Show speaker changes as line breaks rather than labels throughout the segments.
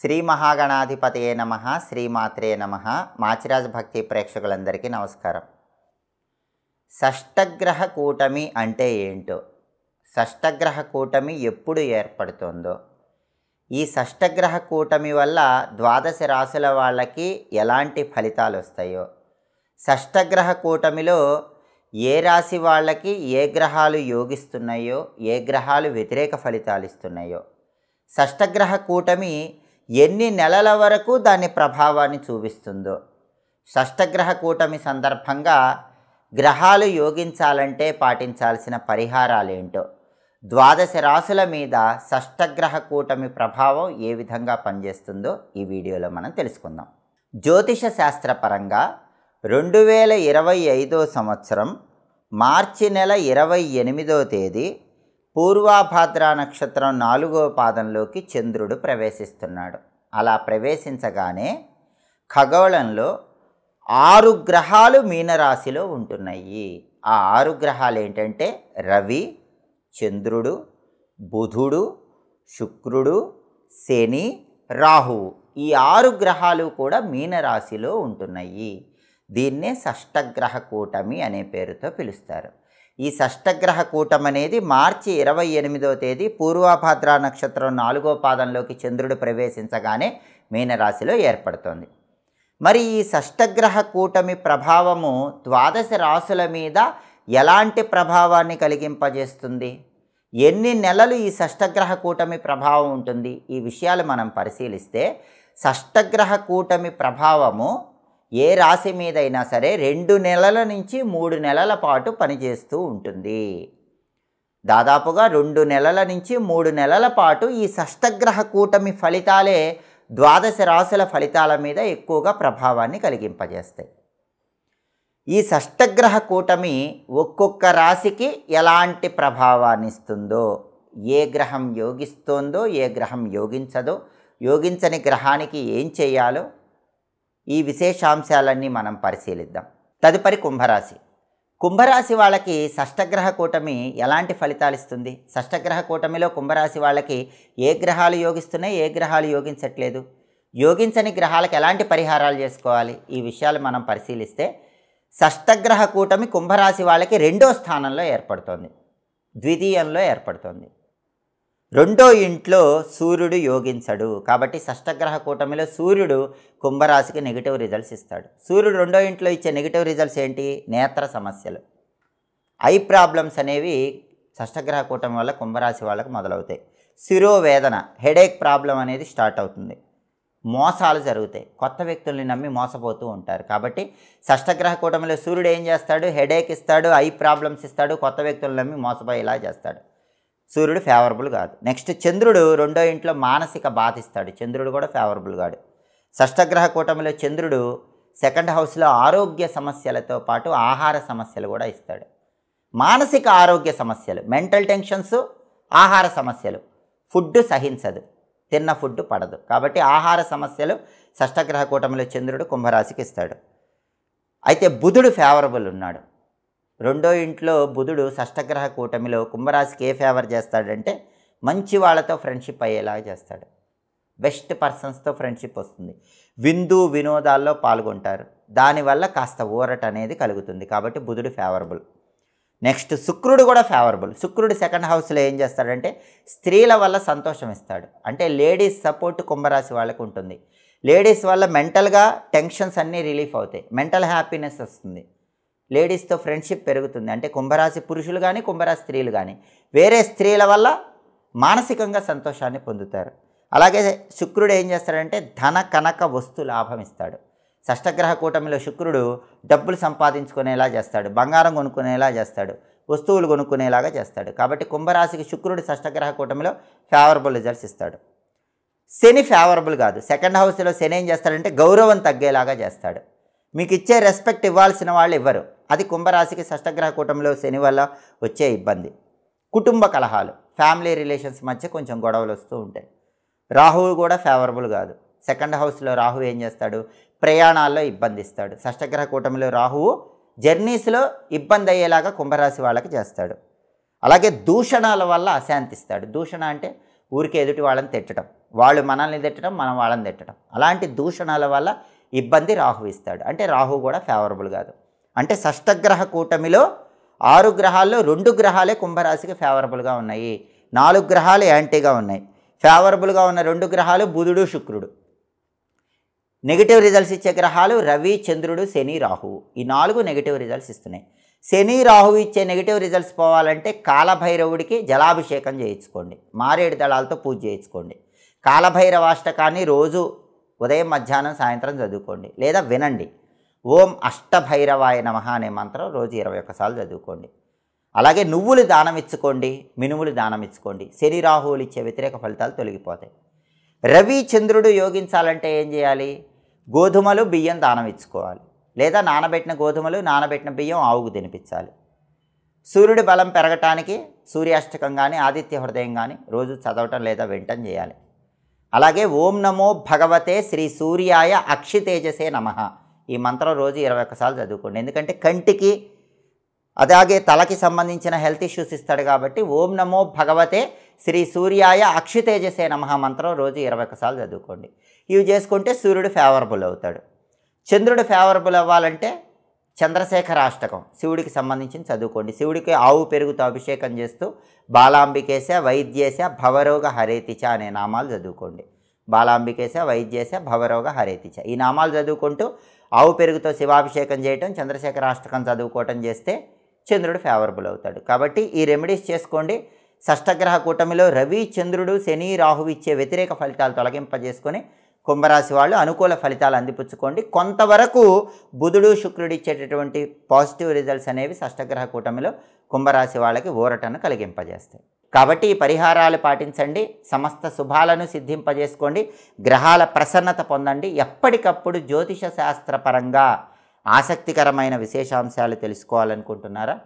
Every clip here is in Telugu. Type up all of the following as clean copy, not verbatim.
శ్రీ మహాగణాధిపతయే నమః, శ్రీమాత్రే నమః. మాచిరాజ్ భక్తి ప్రేక్షకులందరికీ నమస్కారం. షష్టగ్రహ కూటమి అంటే ఏంటో, షష్టగ్రహ కూటమి ఎప్పుడు ఏర్పడుతుందో, ఈ షష్టగ్రహ కూటమి వల్ల ద్వాదశ రాశుల వాళ్ళకి ఎలాంటి ఫలితాలు వస్తాయో, షష్టగ్రహ కూటమిలో ఏ రాశి వాళ్ళకి ఏ గ్రహాలు యోగిస్తున్నాయో, ఏ గ్రహాలు వ్యతిరేక ఫలితాలు ఇస్తున్నాయో, షష్టగ్రహ కూటమి ఎన్ని నెలల వరకు దాని ప్రభావాన్ని చూపిస్తుందో, షష్టగ్రహ కూటమి సందర్భంగా గ్రహాలు యోగించాలంటే పాటించాల్సిన పరిహారాలేంటో, ద్వాదశ రాశుల మీద షష్టగ్రహ కూటమి ప్రభావం ఏ విధంగా పనిచేస్తుందో ఈ వీడియోలో మనం తెలుసుకుందాం. జ్యోతిష శాస్త్రపరంగా 2025 సంవత్సరం మార్చి నెల 28వ తేదీ పూర్వాభాద్ర నక్షత్రం 4వ పాదంలోకి చంద్రుడు ప్రవేశిస్తున్నాడు. అలా ప్రవేశించగానే ఖగోళంలో 6 గ్రహాలు మీనరాశిలో ఉంటున్నాయి. ఆ 6 గ్రహాలు ఏంటంటే రవి, చంద్రుడు, బుధుడు, శుక్రుడు, శని, రాహువు. ఈ 6 గ్రహాలు కూడా మీనరాశిలో ఉంటున్నాయి. దీన్నే షష్టగ్రహ కూటమి అనే పేరుతో పిలుస్తారు. ఈ షష్టగ్రహ కూటమి అనేది మార్చి 28వ తేదీ పూర్వభాద్ర నక్షత్రం 4వ పాదంలోకి చంద్రుడు ప్రవేశించగానే మీనరాశిలో ఏర్పడుతుంది. మరి ఈ షష్టగ్రహ కూటమి ప్రభావము ద్వాదశ రాశుల మీద ఎలాంటి ప్రభావాన్ని కలిగింపజేస్తుంది, ఎన్ని నెలలు ఈ షష్టగ్రహ కూటమి ప్రభావం ఉంటుంది, ఈ విషయాలు మనం పరిశీలిస్తే షష్టగ్రహ కూటమి ప్రభావము ఏ రాశి మీదైనా సరే 2 నెలల నుంచి 3 నెలల పాటు పనిచేస్తూ ఉంటుంది. దాదాపుగా 2 నెలల నుంచి 3 నెలల పాటు ఈ షష్టగ్రహ కూటమి ఫలితాలే ద్వాదశ రాశుల ఫలితాల మీద ఎక్కువగా ప్రభావాన్ని కలిగింపజేస్తాయి. ఈ షష్టగ్రహ కూటమి ఒక్కొక్క రాశికి ఎలాంటి ప్రభావాన్ని ఇస్తుందో, ఏ గ్రహం యోగిస్తోందో, ఏ గ్రహం యోగించదో, యోగించని గ్రహానికి ఏం చేయాలో, ఈ విశేషాంశాలన్నీ మనం పరిశీలిద్దాం. తదుపరి కుంభరాశి. కుంభరాశి వాళ్ళకి షష్టగ్రహ కూటమి ఎలాంటి ఫలితాలు ఇస్తుంది, షష్టగ్రహ కూటమిలో కుంభరాశి వాళ్ళకి ఏ గ్రహాలు యోగిస్తున్నాయి, ఏ గ్రహాలు యోగించట్లేదు, యోగించని గ్రహాలకు ఎలాంటి పరిహారాలు చేసుకోవాలి, ఈ విషయాలు మనం పరిశీలిస్తే షష్టగ్రహ కూటమి కుంభరాశి వాళ్ళకి 2వ స్థానంలో ఏర్పడుతుంది, ద్వితీయంలో ఏర్పడుతుంది. 2వ ఇంట్లో సూర్యుడు యోగించడు కాబట్టి షష్టగ్రహ కూటమిలో సూర్యుడు కుంభరాశికి నెగిటివ్ రిజల్ట్స్ ఇస్తాడు. సూర్యుడు 2వ ఇంట్లో ఇచ్చే నెగిటివ్ రిజల్ట్స్ ఏంటి, నేత్ర సమస్యలు, ఐ ప్రాబ్లమ్స్ అనేవి షష్టగ్రహ కూటమి వల్ల కుంభరాశి వాళ్ళకు మొదలవుతాయి. శిరోవేదన, హెడేక్ ప్రాబ్లం అనేది స్టార్ట్ అవుతుంది, మోసాలు జరుగుతాయి, కొత్త వ్యక్తుల్ని నమ్మి మోసపోతూ ఉంటారు. కాబట్టి షష్టగ్రహ కూటమిలో సూర్యుడు ఏం చేస్తాడు, హెడేక్ ఇస్తాడు, ఐ ప్రాబ్లమ్స్ ఇస్తాడు, కొత్త వ్యక్తులను నమ్మి మోసపోయేలా చేస్తాడు. సూర్యుడు ఫేవరబుల్ కాదు. నెక్స్ట్ చంద్రుడు 2వ ఇంట్లో మానసిక బాధ ఇస్తాడు, చంద్రుడు కూడా ఫేవరబుల్ కాడు. షష్టగ్రహ కూటమిలో చంద్రుడు 2nd హౌస్లో ఆరోగ్య సమస్యలతో పాటు ఆహార సమస్యలు కూడా ఇస్తాడు. మానసిక ఆరోగ్య సమస్యలు, మెంటల్ టెన్షన్స్, ఆహార సమస్యలు, ఫుడ్ సహించదు, తిన్న ఫుడ్ పడదు. కాబట్టి ఆహార సమస్యలు షష్టగ్రహ కూటమిలో చంద్రుడు కుంభరాశికి ఇస్తాడు. అయితే బుధుడు ఫేవరబుల్ ఉన్నాడు. 2వ ఇంట్లో బుధుడు షష్టగ్రహ కూటమిలో కుంభరాశికి ఏ ఫేవర్ చేస్తాడంటే మంచి వాళ్ళతో ఫ్రెండ్షిప్ అయ్యేలాగా చేస్తాడు, బెస్ట్ పర్సన్స్తో ఫ్రెండ్షిప్ వస్తుంది, విందు వినోదాల్లో పాల్గొంటారు, దానివల్ల కాస్త ఊరట అనేది కలుగుతుంది. కాబట్టి బుధుడు ఫేవరబుల్. నెక్స్ట్ శుక్రుడు కూడా ఫేవరబుల్. శుక్రుడు 2nd హౌస్లో ఏం చేస్తాడంటే స్త్రీల వల్ల సంతోషం ఇస్తాడు, అంటే లేడీస్ సపోర్ట్ కుంభరాశి వాళ్ళకు ఉంటుంది. లేడీస్ వల్ల మెంటల్గా టెన్షన్స్ అన్నీ రిలీఫ్ అవుతాయి, మెంటల్ హ్యాపీనెస్ వస్తుంది, లేడీస్తో ఫ్రెండ్షిప్ పెరుగుతుంది. అంటే కుంభరాశి పురుషులు కానీ కుంభరాశి స్త్రీలు కానీ వేరే స్త్రీల వల్ల మానసికంగా సంతోషాన్ని పొందుతారు. అలాగే శుక్రుడు ఏం చేస్తాడంటే ధన కనక వస్తు లాభం ఇస్తాడు. షష్టగ్రహ కూటమిలో శుక్రుడు డబ్బులు సంపాదించుకునేలా చేస్తాడు, బంగారం కొనుక్కునేలా చేస్తాడు, వస్తువులు కొనుక్కునేలాగా చేస్తాడు. కాబట్టి కుంభరాశికి శుక్రుడు షష్టగ్రహ కూటమిలో ఫేవరబుల్ రిజల్ట్స్ ఇస్తాడు. శని ఫేవరబుల్ కాదు. 2nd హౌస్లో శని ఏం చేస్తాడంటే గౌరవం తగ్గేలాగా చేస్తాడు, మీకు ఇచ్చే రెస్పెక్ట్ ఇవ్వాల్సిన వాళ్ళు ఇవ్వరు. అది కుంభరాశికి షష్టగ్రహ కూటమిలో శని వల్ల వచ్చే ఇబ్బంది. కుటుంబ కలహాలు, ఫ్యామిలీ రిలేషన్స్ మధ్య కొంచెం గొడవలు వస్తూ ఉంటాయి. రాహువు కూడా ఫేవరబుల్ కాదు. 2nd హౌస్లో రాహువు ఏం చేస్తాడు, ప్రయాణాల్లో ఇబ్బంది ఇస్తాడు. షష్టగ్రహ కూటమిలో రాహువు జర్నీస్లో ఇబ్బంది అయ్యేలాగా కుంభరాశి వాళ్ళకి చేస్తాడు. అలాగే దూషణాల వల్ల అశాంతిస్తాడు. దూషణ అంటే ఊరికే ఎదుటి వాళ్ళని తిట్టడం, వాళ్ళు మనల్ని తిట్టడం, మనం వాళ్ళని తిట్టడం, అలాంటి దూషణల వల్ల ఇబ్బంది రాహు ఇస్తాడు. అంటే రాహు కూడా ఫేవరబుల్ కాదు. అంటే షష్టగ్రహ కూటమిలో 6 గ్రహాల్లో 2 గ్రహాలే కుంభరాశికి ఫేవరబుల్గా ఉన్నాయి, 4 గ్రహాలు యాంటీగా ఉన్నాయి. ఫేవరబుల్గా ఉన్న 2 గ్రహాలు బుధుడు, శుక్రుడు. నెగిటివ్ రిజల్ట్స్ ఇచ్చే గ్రహాలు రవి, చంద్రుడు, శని, రాహువు. ఈ 4 నెగిటివ్ రిజల్ట్స్ ఇస్తున్నాయి. శని, రాహువు ఇచ్చే నెగిటివ్ రిజల్ట్స్ పోవాలంటే కాలభైరవుడికి జలాభిషేకం చేయించుకోండి, మారేడు దళాలతో పూజ చేయించుకోండి. కాలభైరవాష్టకాన్ని రోజు ఉదయం, మధ్యాహ్నం, సాయంత్రం చదువుకోండి, లేదా వినండి. ఓం అష్టభైరవాయ నమః అనే మంత్రం రోజు 21 సార్లు చదువుకోండి. అలాగే నువ్వులు దానం ఇచ్చుకోండి, మినుములు దానం ఇచ్చుకోండి. శని, రాహువులు ఇచ్చే వ్యతిరేక ఫలితాలు తొలగిపోతాయి. రవి, చంద్రుడు యోగించాలంటే ఏం చేయాలి? గోధుమలు, బియ్యం దానం ఇచ్చుకోవాలి, లేదా నానబెట్టిన గోధుమలు, నానబెట్టిన బియ్యం ఆవుకు తినిపించాలి. సూర్యుడి బలం పెరగటానికి సూర్యాష్టకం కానీ, ఆదిత్య హృదయం కానీ రోజు చదవటం లేదా వినటం చేయాలి. అలాగే ఓం నమో భగవతే శ్రీ సూర్యాయ అక్షితేజసే నమః ఈ మంత్రం రోజు 21 సార్లు చదువుకోండి. ఎందుకంటే కంటికి అలాగే తలకి సంబంధించిన హెల్త్ ఇష్యూస్ ఇస్తాడు కాబట్టి ఓం నమో భగవతే శ్రీ సూర్యాయ అక్షితేజసే నమః మంత్రం రోజు 21 సార్లు చదువుకోండి. ఇవి చేసుకుంటే సూర్యుడు ఫేవరబుల్ అవుతాడు. చంద్రుడు ఫేవరబుల్ అవ్వాలంటే చంద్రశేఖరాష్టకం శివుడికి సంబంధించిన చదువుకోండి. శివుడికి ఆవు పెరుగుతో అభిషేకం చేస్తూ బాలాంబికేశ, వైద్యేశ, భవరోగ హరేతిచ అనే నామాలు చదువుకోండి. బాలాంబికేశ, వైద్యేశ, భవరోగ హరేతిచ ఈ నామాలు చదువుకుంటూ ఆవు పెరుగుతో శివాభిషేకం చేయటం, చంద్రశేఖరాష్టకం చదువుకోవటం చేస్తే చంద్రుడు ఫేవరబుల్ అవుతాడు. కాబట్టి ఈ రెమెడీస్ చేసుకోండి. షష్టగ్రహ కూటమిలో రవి, చంద్రుడు, శని, రాహువు ఇచ్చే వ్యతిరేక ఫలితాలు తొలగింపజేసుకొని కుంభరాశి వాళ్ళు అనుకూల ఫలితాలు అందిపుచ్చుకోండి. కొంతవరకు బుధుడు, శుక్రుడు ఇచ్చేటటువంటి పాజిటివ్ రిజల్ట్స్ అనేవి షష్టగ్రహ కూటమిలో కుంభరాశి వాళ్ళకి ఊరటను కలిగింపజేస్తాయి. కాబట్టి ఈ పరిహారాలు పాటించండి, సమస్త శుభాలను సిద్ధింపజేసుకోండి, గ్రహాల ప్రసన్నత పొందండి. ఎప్పటికప్పుడు జ్యోతిష శాస్త్రపరంగా ఆసక్తికరమైన విశేషాంశాలు తెలుసుకోవాలనుకుంటున్నారా?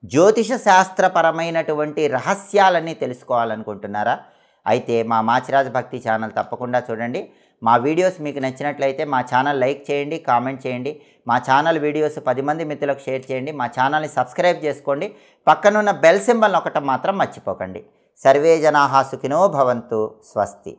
జ్యోతిష శాస్త్రపరమైనటువంటి రహస్యాలన్నీ తెలుసుకోవాలనుకుంటున్నారా? అయితే మా మాచిరాజ్ భక్తి ఛానల్ తప్పకుండా చూడండి. మా వీడియోస్ మీకు నచ్చినట్లయితే మా ఛానల్ లైక్ చేయండి, కామెంట్ చేయండి. మా ఛానల్ వీడియోస్ 10 మంది మిత్రులకు షేర్ చేయండి. మా ఛానల్ని సబ్స్క్రైబ్ చేసుకోండి. పక్కనున్న బెల్ సింబల్ నొక్కటం మాత్రం మర్చిపోకండి. సర్వే జనాః సుఖినో భవంతు. స్వస్తి.